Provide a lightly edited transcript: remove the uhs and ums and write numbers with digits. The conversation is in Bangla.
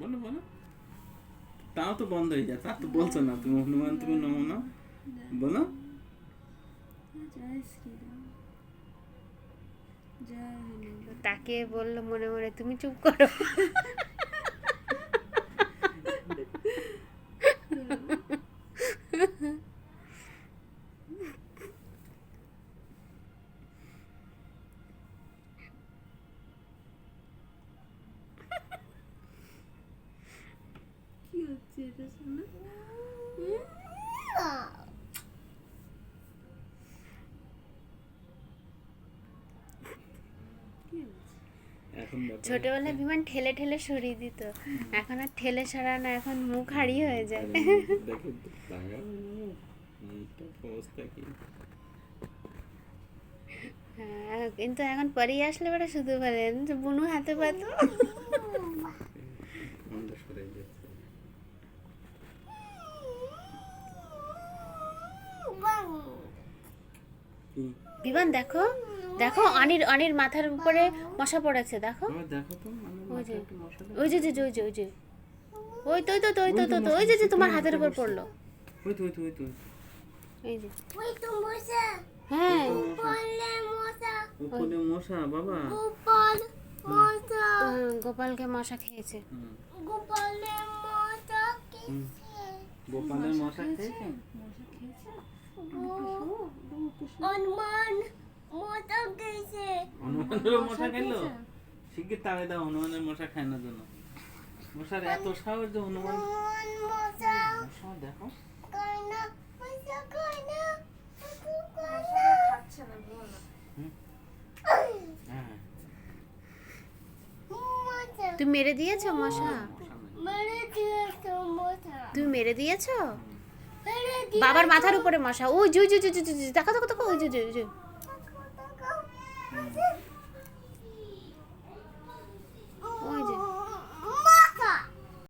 বলো বলো, তাও তো বন্ধ হয়ে যায়, তা তো বলছো না তুমি। হনুমান তুমি নমো না বলো। জয় শ্রীরাম, জয় হনুমান। তাকে বললো মনে মনে, তুমি চুপ করো। কি হচ্ছে এটা শোনা? কি হচ্ছে? এখন ব্যাপার ছোটবেলায় হচ্ছে- বিমান ঠেলে ঠেলে সরিয়ে দিত, এখন আর ঠেলে সরা না, এখন মুখ হারিয়ে হয়ে যায়। আরে দেখো তো, তাকাও না, মুখটার অবস্থা কি। হ্যাঁ, কিন্তু এখন পরে আসলে ওরা শুধু বলেন যে বুনু হাতে পাতো। মনটা সরে যাচ্ছে। কি? বিমান দেখো, দেখো অনির অনির মাথার উপরে মশা পড়েছে, দেখো। বাবা দেখো তো, আমার ওই যে মাথায় একটু মশা ওই যে ওই যে ওই যে ওই তো ওই তো ওই তো ওই তো ওই যে তোমার হাতের উপর পড়লো, ওই তো ওই তো ওই তো এই যে। ওই তো মশা, হ্যাঁ, বললে মশা, উপরে মশা বাবা। গোপাল মশা, গোপালকে মশা খেয়েছে। হুম। গোপালে মশা কিসে? গোপালের মশা খেয়েছে। হনুমান মশা কিসে? হনুমানের মশা খেলো, শিগগির তাড়িয়ে দাও, হনুমানের মশা খায় না জন্য। মশার এত সাহস যে হনুমান হনুমান মশা মশা দেখো। খায় না, মশা খায় না, হ্যাঁ, মশা তুমি মেরে দিয়েছো মশা? মশা নাই। মেরে দিয়েছো মশা, তুমি মেরে দিয়েছো? মেরে দিয়ে বাবার মাথার উপরে মশা, ওই যে ওই যে দেখো দেখো দেখো, ওই যে ওই যে দেখো, দেখো,